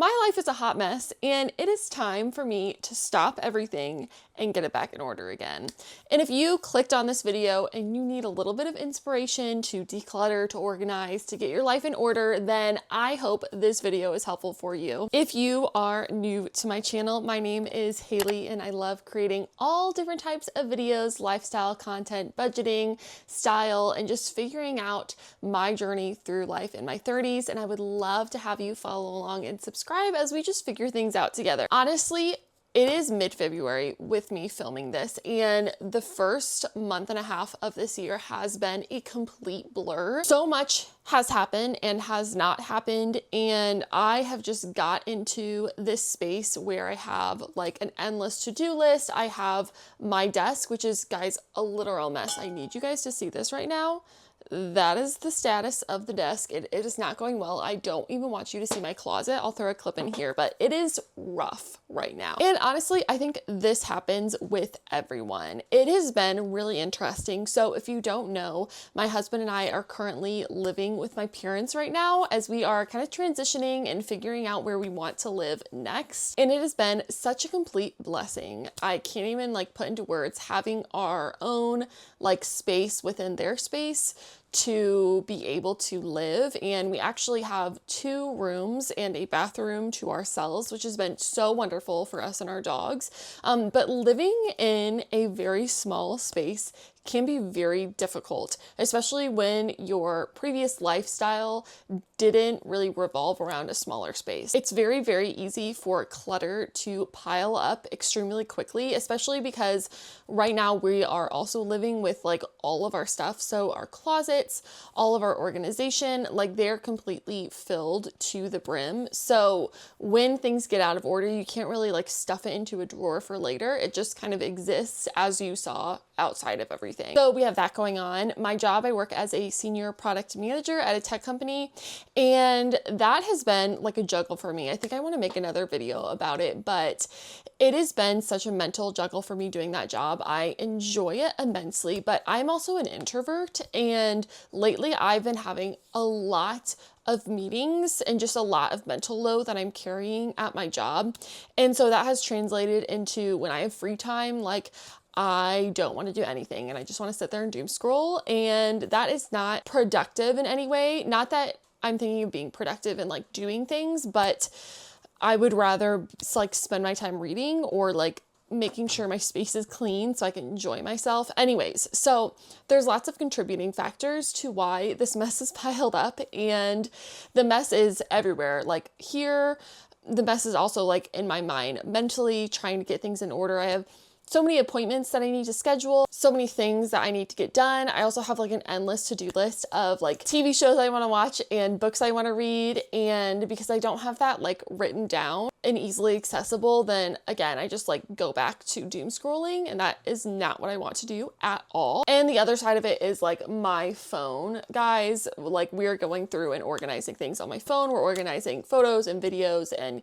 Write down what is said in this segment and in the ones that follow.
my life is a hot mess and it is time for me to stop everything and get it back in order again. And if you clicked on this video and you need a little bit of inspiration to declutter, to organize, to get your life in order, then I hope this video is helpful for you. If you are new to my channel, my name is Haley and I love creating all different types of videos, lifestyle content, budgeting, style, and just figuring out my journey through life in my 30s. And I would love to have you follow along and subscribe as we just figure things out together. Honestly, it is mid-February with me filming this, and the first month and a half of this year has been a complete blur. So much has happened and has not happened, and I have just got into this space where I have like an endless to-do list. I have my desk, which is, guys, a literal mess. I need you guys to see this right now. That is the status of the desk. It is not going well. I don't even want you to see my closet. I'll throw a clip in here, but it is rough right now. And honestly, I think this happens with everyone. It has been really interesting. So if you don't know, my husband and I are currently living with my parents right now as we are kind of transitioning and figuring out where we want to live next. And it has been such a complete blessing. I can't even like put into words having our own like space within their space to be able to live. And we actually have 2 rooms and a bathroom to ourselves, which has been so wonderful for us and our dogs. But living in a very small space can be very difficult, especially when your previous lifestyle didn't really revolve around a smaller space. It's very, very easy for clutter to pile up extremely quickly, especially because right now we are also living with like all of our stuff. So our closets, all of our organization, like they're completely filled to the brim. So when things get out of order, you can't really like stuff it into a drawer for later. It just kind of exists as you saw outside of everything. So we have that going on. My job, I work as a senior product manager at a tech company, and that has been like a juggle for me. I think I want to make another video about it, but it has been such a mental juggle for me doing that job. I enjoy it immensely, but I'm also an introvert, and lately I've been having a lot of meetings and just a lot of mental load that I'm carrying at my job. And so that has translated into when I have free time, like I don't want to do anything and I just want to sit there and doom scroll, and that is not productive in any way. Not that I'm thinking of being productive and like doing things, but I would rather like spend my time reading or like making sure my space is clean so I can enjoy myself. Anyways, so there's lots of contributing factors to why this mess is piled up, and the mess is everywhere. Like here, the mess is also like in my mind, mentally trying to get things in order. I have so many appointments that I need to schedule, so many things that I need to get done. I also have like an endless to-do list of like TV shows I want to watch and books I want to read. And because I don't have that like written down and easily accessible, then again, I just like go back to doom scrolling, and that is not what I want to do at all. And the other side of it is like my phone, guys. Like we're going through and organizing things on my phone. We're organizing photos and videos and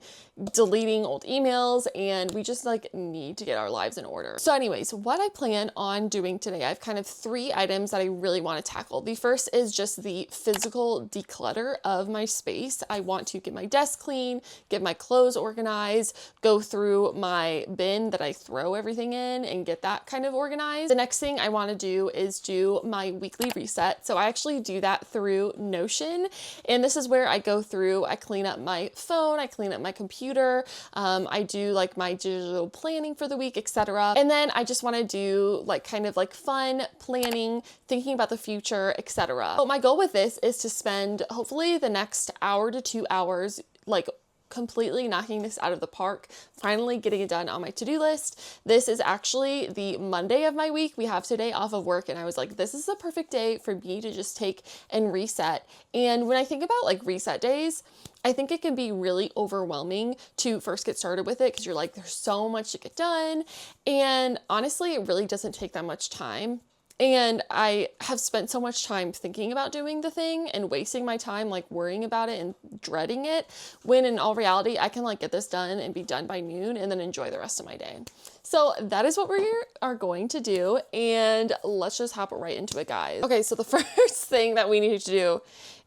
deleting old emails, and we just like need to get our lives in order. So anyways, what I plan on doing today, I have kind of 3 items that I really want to tackle. The first is just the physical declutter of my space. I want to get my desk clean, get my clothes organized, go through my bin that I throw everything in and get that kind of organized. The next thing I want to do is do my weekly reset. So I actually do that through Notion, and this is where I go through, I clean up my phone, I clean up my computer, I do like my digital planning for the week, etc. And then I just want to do like kind of like fun planning, thinking about the future, etc. So my goal with this is to spend hopefully the next hour to 2 hours like completely knocking this out of the park, finally getting it done on my to-do list. This is actually the Monday of my week. We have today off of work, and I was like, this is the perfect day for me to just take and reset. And when I think about like reset days, I think it can be really overwhelming to first get started with it because you're like, there's so much to get done. And honestly, it really doesn't take that much time. And I have spent so much time thinking about doing the thing and wasting my time like worrying about it and dreading it, when in all reality, I can like get this done and be done by noon and then enjoy the rest of my day. So that is what we are going to do. And let's just hop right into it, guys. Okay, so the first thing that we need to do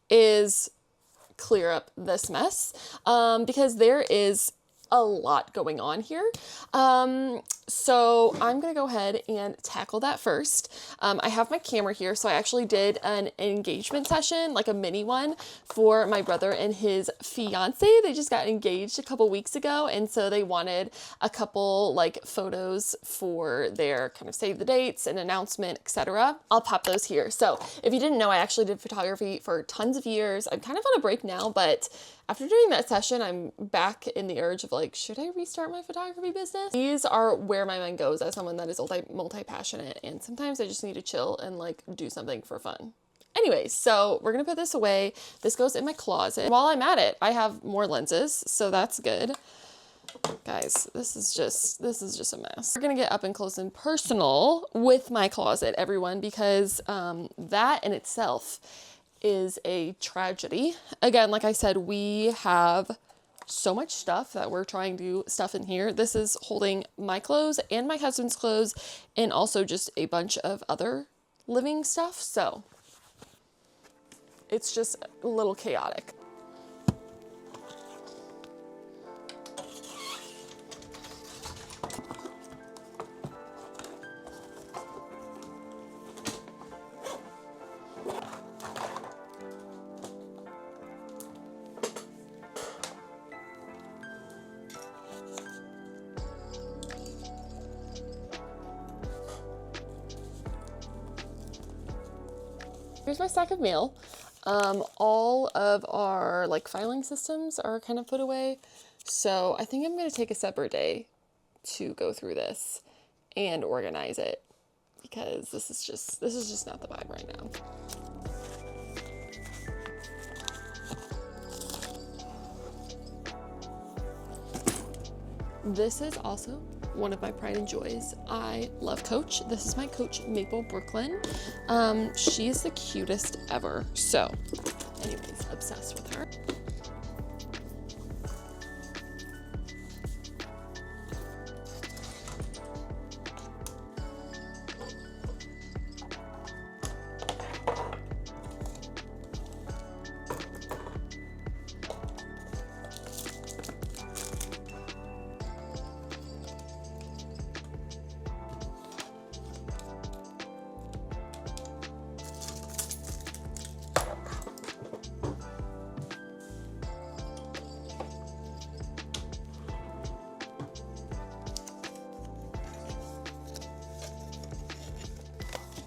is clear up this mess because there is a lot going on here. So I'm gonna go ahead and tackle that first. I have my camera here, so I actually did an engagement session, like a mini one, for my brother and his fiance. They just got engaged a couple weeks ago, and so they wanted a couple like photos for their kind of save the dates and announcement, etc. I'll pop those here. So if you didn't know, I actually did photography for tons of years. I'm kind of on a break now, but after doing that session, I'm back in the urge of like, should I restart my photography business? These are where my mind goes as someone that is multi-passionate, and sometimes I just need to chill and like do something for fun. Anyways, so we're gonna put this away. This goes in my closet. While I'm at it, I have more lenses, so that's good. Guys, this is just a mess. We're gonna get up and close and personal with my closet, everyone, because that in itself is a tragedy. Again, like I said, we have so much stuff that we're trying to stuff in here. This is holding my clothes and my husband's clothes, and also just a bunch of other living stuff. So it's just a little chaotic. Here's my stack of mail. All of our like filing systems are kind of put away. So I think I'm going to take a separate day to go through this and organize it, because this is just not the vibe right now. This is also one of my pride and joys. I love Coach. This is my Coach Maple Brooklyn. She is the cutest ever. So anyways, obsessed with her.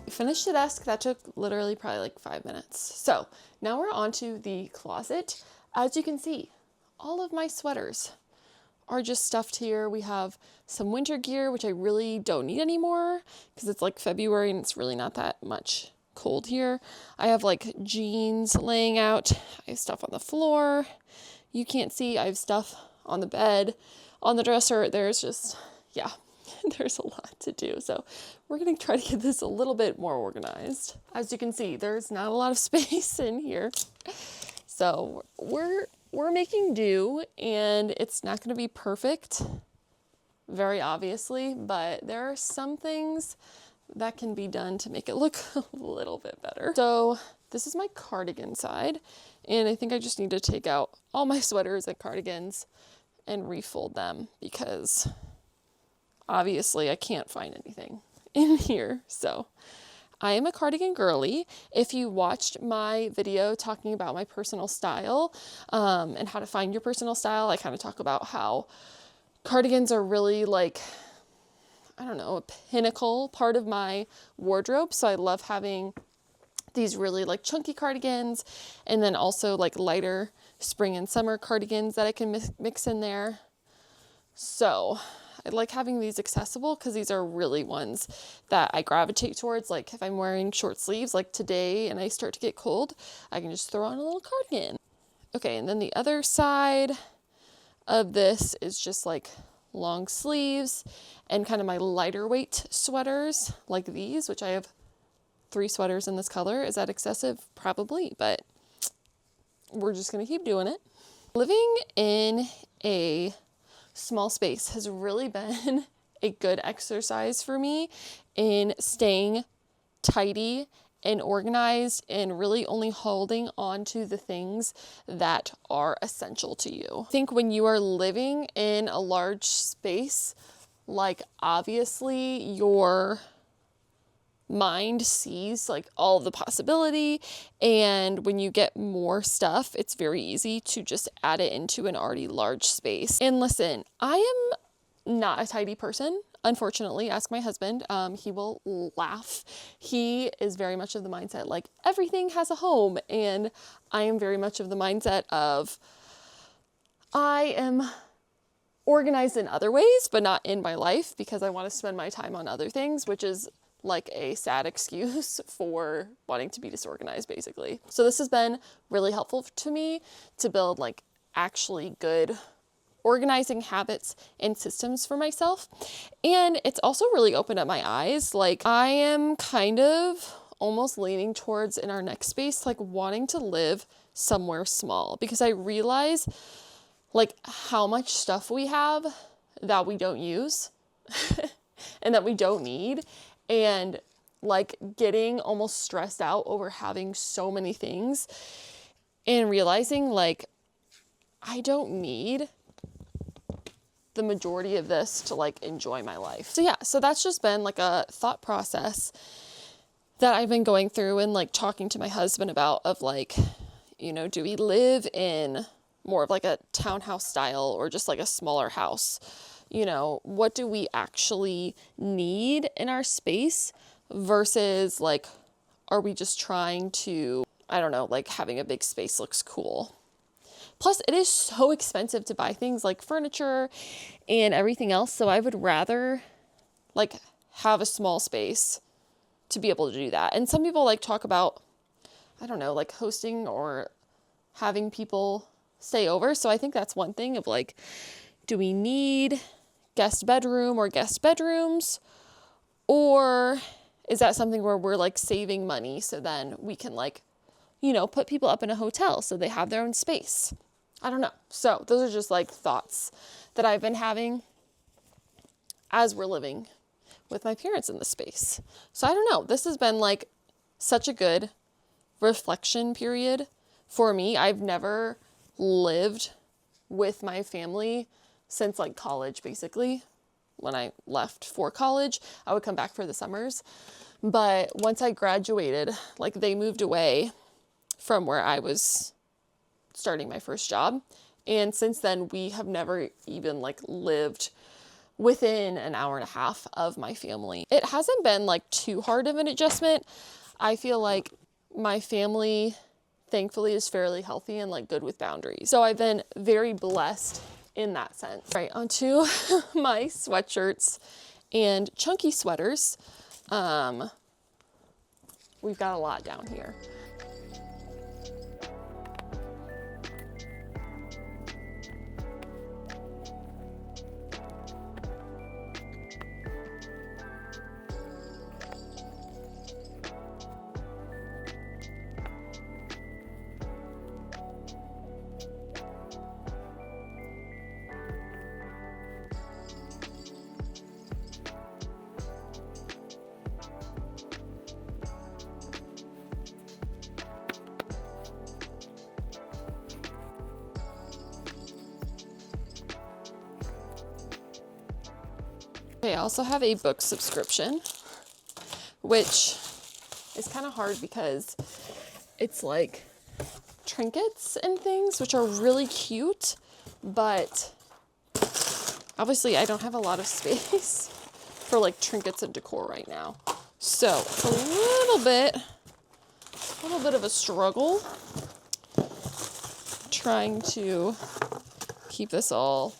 Finished the desk. That took literally probably like 5 minutes. So now we're on to the closet. As you can see, all of my sweaters are just stuffed here. We have some winter gear, which I really don't need anymore because it's like February and it's really not that much cold here. I have like jeans laying out. I have stuff on the floor. You can't see. I have stuff on the bed, on the dresser. There's just, yeah. There's a lot to do. So we're going to try to get this a little bit more organized. As you can see, there's not a lot of space in here. So we're making do, and it's not going to be perfect, very obviously, but there are some things that can be done to make it look a little bit better. So this is my cardigan side, and I think I just need to take out all my sweaters and cardigans and refold them because obviously I can't find anything in here. So I am a cardigan girly. If you watched my video talking about my personal style and how to find your personal style, I kind of talk about how cardigans are really like, I don't know, a pinnacle part of my wardrobe. So I love having these really like chunky cardigans, and then also like lighter spring and summer cardigans that I can mix in there. So I like having these accessible because these are really ones that I gravitate towards. Like if I'm wearing short sleeves like today and I start to get cold, I can just throw on a little cardigan. Okay, and then the other side of this is just like long sleeves and kind of my lighter weight sweaters like these, which I have 3 sweaters in this color. Is that excessive? Probably, but we're just gonna keep doing it. Living in a small space has really been a good exercise for me in staying tidy and organized and really only holding on to the things that are essential to you. I think when you are living in a large space, like obviously your mind sees like all the possibility, and when you get more stuff, it's very easy to just add it into an already large space. And listen, I am not a tidy person. Unfortunately, ask my husband. He will laugh. He is very much of the mindset like everything has a home, and I am very much of the mindset of I am organized in other ways, but not in my life, because I want to spend my time on other things, which is like a sad excuse for wanting to be disorganized, basically. So this has been really helpful to me to build like actually good organizing habits and systems for myself. And it's also really opened up my eyes. Like I am kind of almost leaning towards, in our next space, like wanting to live somewhere small, because I realize like how much stuff we have that we don't use and that we don't need. And like getting almost stressed out over having so many things and realizing like I don't need the majority of this to like enjoy my life. So yeah, so that's just been like a thought process that I've been going through and like talking to my husband about, of like, you know, do we live in more of like a townhouse style or just like a smaller house? You know, what do we actually need in our space versus like, are we just trying to, I don't know, like having a big space looks cool. Plus, it is so expensive to buy things like furniture and everything else. So I would rather like have a small space to be able to do that. And some people like talk about, I don't know, like hosting or having people stay over. So I think that's one thing of like, do we need guest bedroom or guest bedrooms? Or is that something where we're like saving money so then we can like, you know, put people up in a hotel so they have their own space? I don't know. So those are just like thoughts that I've been having as we're living with my parents in the space. So I don't know. This has been like such a good reflection period for me. I've never lived with my family since like college, basically. When I left for college, I would come back for the summers. But once I graduated, like they moved away from where I was starting my first job. And since then, we have never even like lived within an hour and a half of my family. It hasn't been like too hard of an adjustment. I feel like my family, thankfully, is fairly healthy and like good with boundaries. So I've been very blessed in that sense. Right, onto my sweatshirts and chunky sweaters. We've got a lot down here. Okay, I also have a book subscription, which is kind of hard because it's like trinkets and things, which are really cute, but obviously I don't have a lot of space for like trinkets and decor right now. So it's a little bit of a struggle trying to keep this all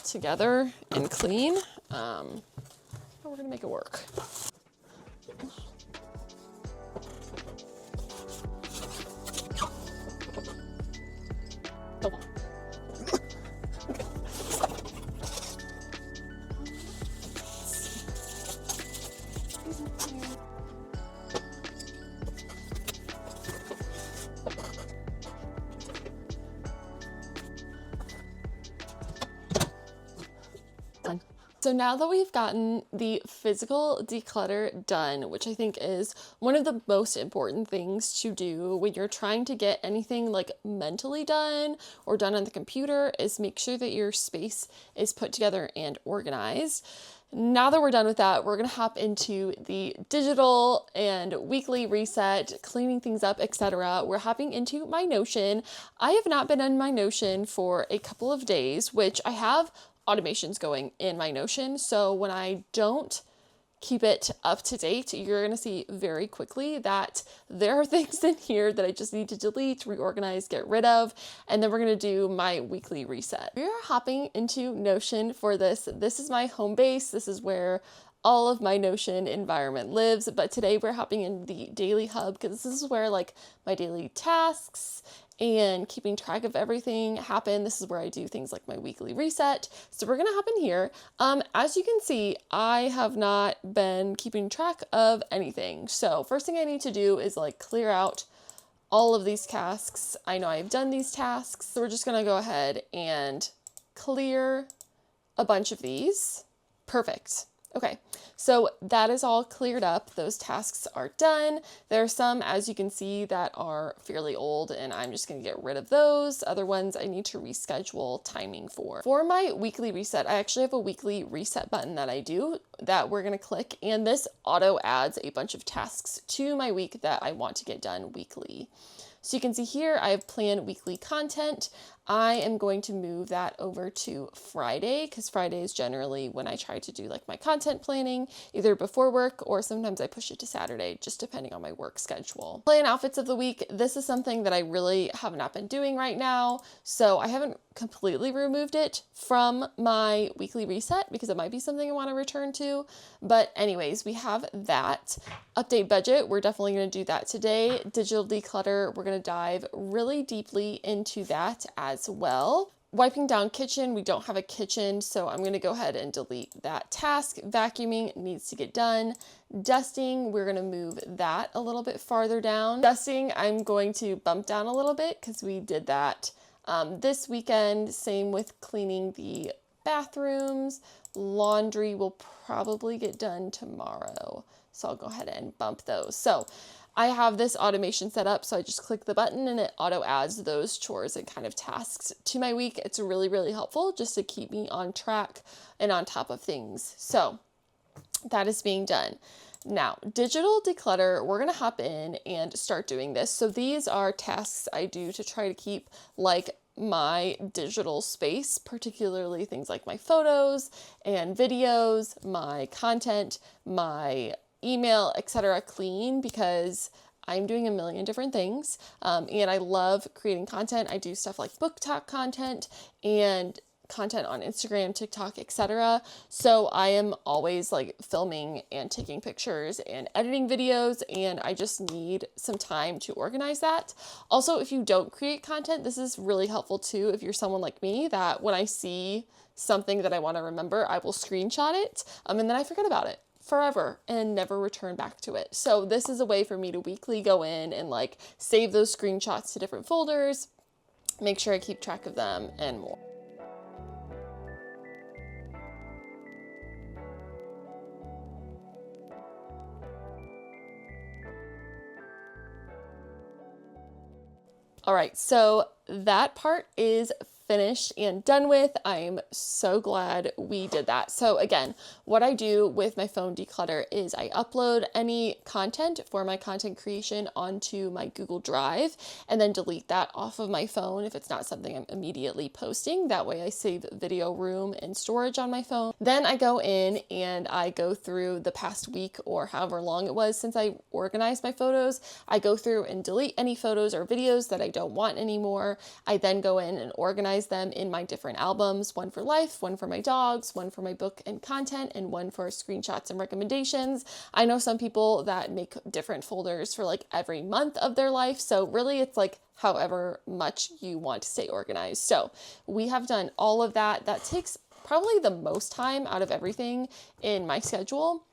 together and clean. But we're gonna make it work. So now that we've gotten the physical declutter done, which I think is one of the most important things to do when you're trying to get anything like mentally done or done on the computer, is make sure that your space is put together and organized. Now that we're done with that, we're going to hop into the digital and weekly reset, cleaning things up, etc. We're hopping into my Notion. I have not been on my Notion for a couple of days, which I have automations going in my Notion. So when I don't keep it up to date, you're going to see very quickly that there are things in here that I just need to delete, reorganize, get rid of, and then we're going to do my weekly reset. We are hopping into Notion for this. This is my home base. This is where all of my Notion environment lives, but today we're hopping in the daily hub because this is where like my daily tasks and keeping track of everything happen. This is where I do things like my weekly reset. So we're gonna hop in here. As you can see, I have not been keeping track of anything. So first thing I need to do is like clear out all of these tasks. I know I've done these tasks, so we're just gonna go ahead and clear a bunch of these. Perfect. Okay, so that is all cleared up. Those tasks are done. There are some, as you can see, that are fairly old, and I'm just going to get rid of those. Other ones I need to reschedule timing for. For my weekly reset, I actually have a weekly reset button that I do that we're going to click, and this auto adds a bunch of tasks to my week that I want to get done weekly. So you can see here, I have planned weekly content. I am going to move that over to Friday because Friday is generally when I try to do like my content planning, either before work or sometimes I push it to Saturday, just depending on my work schedule. Plan outfits of the week. This is something that I really have not been doing right now. So I haven't completely removed it from my weekly reset because it might be something I want to return to. But anyways, we have that. Update budget. We're definitely going to do that today. Digital declutter. We're going to dive really deeply into that as well. Wiping down kitchen, we don't have a kitchen, so I'm going to go ahead and delete that task. Vacuuming needs to get done. Dusting, we're going to move that a little bit farther down. Dusting, I'm going to bump down a little bit because we did that this weekend. Same with cleaning the bathrooms. Laundry will probably get done tomorrow, so I'll go ahead and bump those. So I have this automation set up, so I just click the button and it auto adds those chores and kind of tasks to my week. It's really, really helpful just to keep me on track and on top of things. So that is being done. Now, digital declutter, we're going to hop in and start doing this. So these are tasks I do to try to keep like my digital space, particularly things like my photos and videos, my content, my email, etc., clean because I'm doing a million different things. And I love creating content. I do stuff like book talk content and content on Instagram, TikTok, etc. So I am always like filming and taking pictures and editing videos, and I just need some time to organize that. Also, if you don't create content, this is really helpful too. If you're someone like me that when I see something that I want to remember, I will screenshot it and then I forget about it forever and never return back to it. So this is a way for me to weekly go in and like save those screenshots to different folders, make sure I keep track of them and more. All right, so that part is finished and done with. I'm so glad we did that. So again, what I do with my phone declutter is I upload any content for my content creation onto my Google Drive and then delete that off of my phone if it's not something I'm immediately posting. That way I save video room and storage on my phone. Then I go in and I go through the past week or however long it was since I organized my photos. I go through and delete any photos or videos that I don't want anymore. I then go in and organize them in my different albums, one for life, one for my dogs, one for my book and content, and one for screenshots and recommendations. I know some people that make different folders for like every month of their life. So really it's like however much you want to stay organized. So we have done all of that. That takes probably the most time out of everything in my schedule.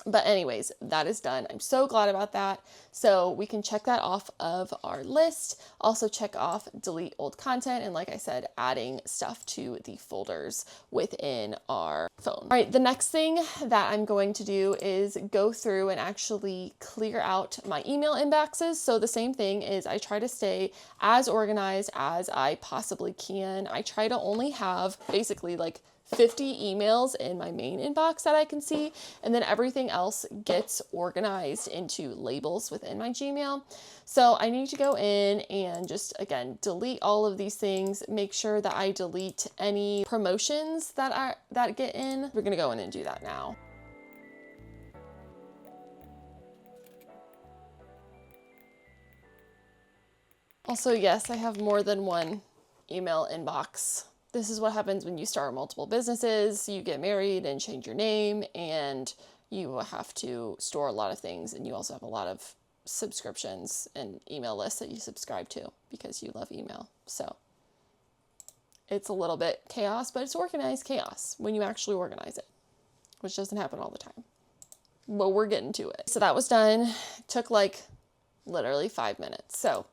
But anyways, that is done. I'm so glad about that. So we can check that off of our list. Also check off delete old content. And like I said, adding stuff to the folders within our phone. All right, the next thing that I'm going to do is go through and actually clear out my email inboxes. So the same thing is I try to stay as organized as I possibly can. I try to only have basically like 50 emails in my main inbox that I can see, and then everything else gets organized into labels within my Gmail. So I need to go in and just, again, delete all of these things, make sure that I delete any promotions that get in. We're gonna go in and do that now. Also, yes, I have more than one email inbox. This is what happens when you start multiple businesses. You get married and change your name, and you have to store a lot of things, and you also have a lot of subscriptions and email lists that you subscribe to because you love email. So it's a little bit chaos, but it's organized chaos when you actually organize it, which doesn't happen all the time. But we're getting to it. So that was done. Took like literally 5 minutes. So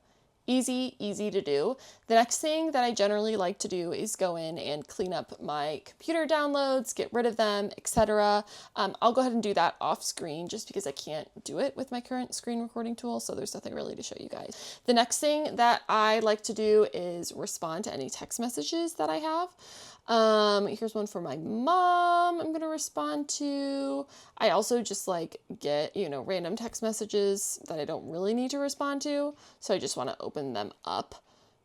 easy to do. The next thing that I generally like to do is go in and clean up my computer downloads, get rid of them, etc. I'll go ahead and do that off screen just because I can't do it with my current screen recording tool, so there's nothing really to show you guys. The next thing that I like to do is respond to any text messages that I have. Here's one for my mom I'm gonna respond to. I also just like get, random text messages that I don't really need to respond to. So I just want to open them up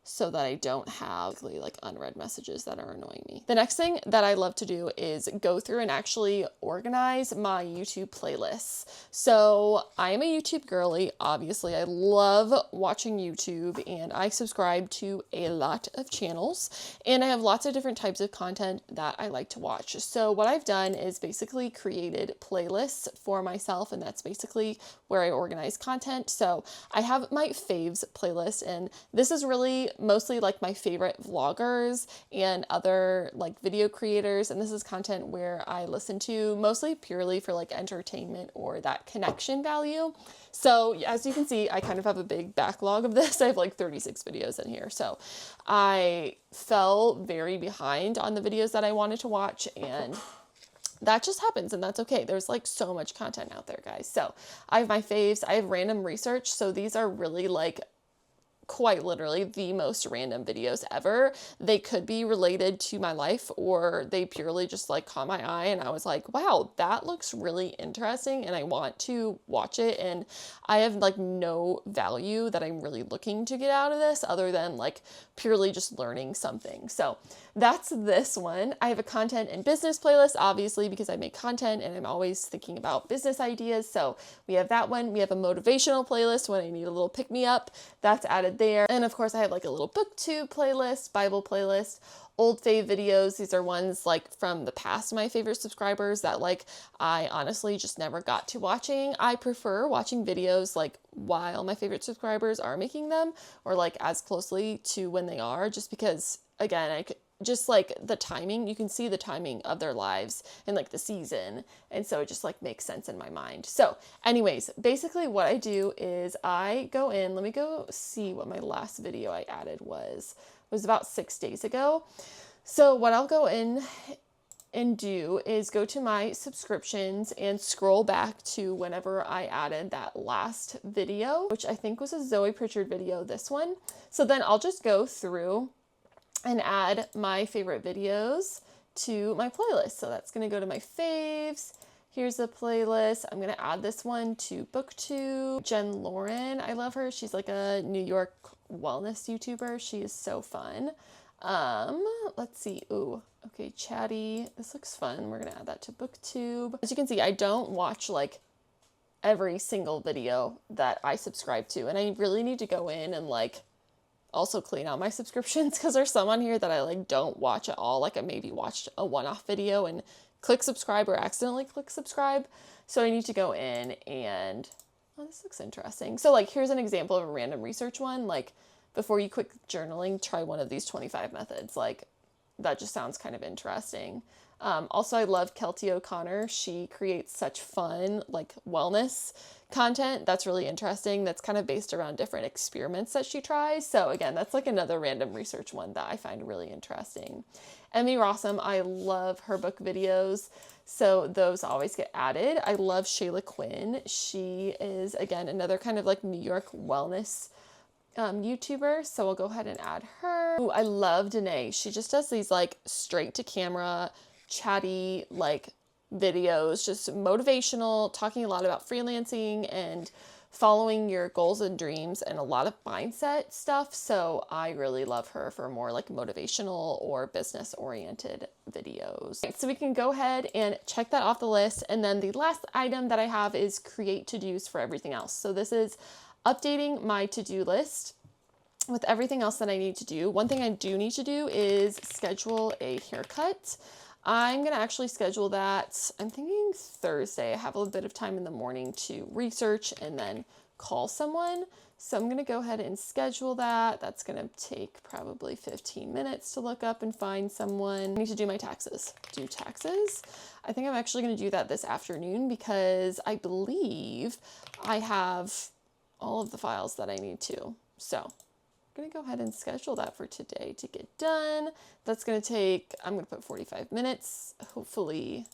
so that I don't have like unread messages that are annoying me. The next thing that I love to do is go through and actually organize my YouTube playlists. So I am a YouTube girly, obviously. I love watching YouTube, and I subscribe to a lot of channels, and I have lots of different types of content that I like to watch. So what I've done is basically created playlists for myself, and that's basically where I organize content. So I have my faves playlist, and this is really mostly like my favorite vloggers and other like video creators, and this is content where I listen to mostly purely for like entertainment or that connection value. So as you can see, I kind of have a big backlog of this. I have like 36 videos in here. So I fell very behind on the videos that I wanted to watch, and that just happens, and that's okay. There's like so much content out there, guys. So I have my faves. I have random research. So these are really like quite literally the most random videos ever. They could be related to my life, or they purely just like caught my eye and I was like, wow, that looks really interesting and I want to watch it, and I have like no value that I'm really looking to get out of this other than like purely just learning something. So that's this one. I have a content and business playlist, obviously, because I make content and I'm always thinking about business ideas. So we have that one. We have a motivational playlist when I need a little pick me up. That's added there. And of course I have like a little booktube playlist, Bible playlist, old fave videos. These are ones like from the past, my favorite subscribers that like I honestly just never got to watching. I prefer watching videos like while my favorite subscribers are making them, or like as closely to when they are, just because again, I could just like the timing, you can see the timing of their lives and like the season. And so it just like makes sense in my mind. So anyways, basically what I do is I go in, let me go see what my last video I added was. It was about 6 days ago. So what I'll go in and do is go to my subscriptions and scroll back to whenever I added that last video, which I think was a Zoe Pritchard video, this one. So then I'll just go through and add my favorite videos to my playlist. So that's going to go to my faves. Here's the playlist. I'm going to add this one to BookTube. Jen Lauren, I love her. She's like a New York wellness YouTuber. She is so fun. Let's see. Ooh, okay, Chatty. This looks fun. We're going to add that to BookTube. As you can see, I don't watch like every single video that I subscribe to, and I really need to go in and like also clean out my subscriptions, because there's some on here that I like don't watch at all. Like I maybe watched a one-off video and click subscribe or accidentally click subscribe. So I need to go in and, oh, this looks interesting. So like, here's an example of a random research one. Like, before you quit journaling, try one of these 25 methods. Like, that just sounds kind of interesting. Also, I love Kelty O'Connor. She creates such fun, like, wellness content that's really interesting. That's kind of based around different experiments that she tries. So again, that's like another random research one that I find really interesting. Emmy Rossum, I love her book videos. So those always get added. I love Shayla Quinn. She is, again, another kind of like New York wellness YouTuber, so I'll go ahead and add her. Ooh, I love Danae. She just does these like straight to camera, chatty like videos, just motivational, talking a lot about freelancing and following your goals and dreams and a lot of mindset stuff. So I really love her for more like motivational or business oriented videos. So we can go ahead and check that off the list. And then the last item that I have is create to-dos for everything else. So this is updating my to-do list with everything else that I need to do. One thing I do need to do is schedule a haircut. I'm going to actually schedule that, I'm thinking Thursday. I have a little bit of time in the morning to research and then call someone. So I'm going to go ahead and schedule that. That's going to take probably 15 minutes to look up and find someone. I need to do my taxes. Do taxes. I think I'm actually going to do that this afternoon because I believe I have all of the files that I need to. So I'm gonna go ahead and schedule that for today to get done. That's gonna take, I'm gonna put 45 minutes. Hopefully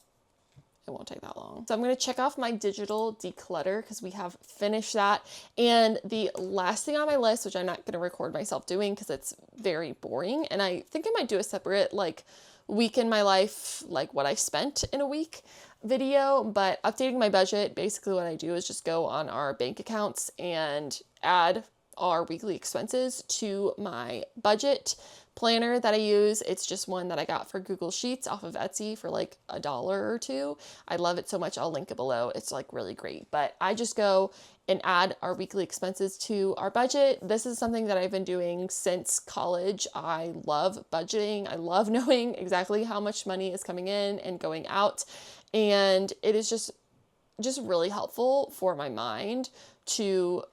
it won't take that long. So I'm gonna check off my digital declutter because we have finished that. And the last thing on my list, which I'm not gonna record myself doing because it's very boring, and I think I might do a separate like week in my life, like what I spent in a week video, but updating my budget, basically what I do is just go on our bank accounts and add our weekly expenses to my budget planner that I use. It's just one that I got for Google Sheets off of Etsy for like $1 or $2. I love it so much. I'll link it below. It's like really great, but I just go and add our weekly expenses to our budget. This is something that I've been doing since college. I love budgeting. I love knowing exactly how much money is coming in and going out. And it is just really helpful for my mind to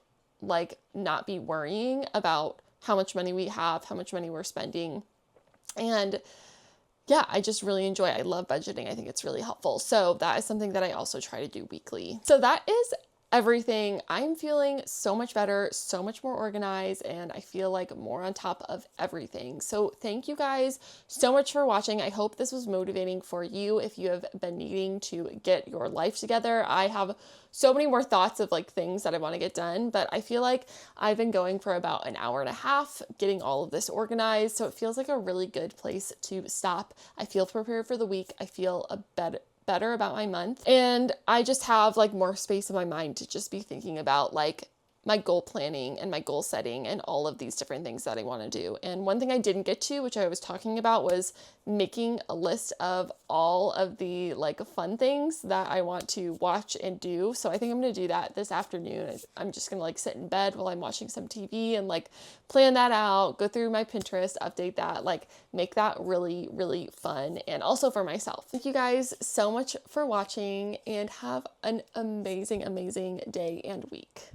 like not be worrying about how much money we have, how much money we're spending. And yeah, I just really enjoy it. I love budgeting. I think it's really helpful. So that is something that I also try to do weekly. So that is everything. I'm feeling so much better, so much more organized, and I feel like more on top of everything. So thank you guys so much for watching. I hope this was motivating for you if you have been needing to get your life together. I have so many more thoughts of like things that I want to get done, but I feel like I've been going for about an hour and a half getting all of this organized. So it feels like a really good place to stop. I feel prepared for the week. I feel better about my month, and I just have like more space in my mind to just be thinking about like my goal planning and my goal setting and all of these different things that I want to do. And one thing I didn't get to, which I was talking about, was making a list of all of the like fun things that I want to watch and do. So I think I'm going to do that this afternoon. I'm just going to like sit in bed while I'm watching some TV and like plan that out, go through my Pinterest, update that, like make that really, really fun. And also for myself. Thank you guys so much for watching and have an amazing, amazing day and week.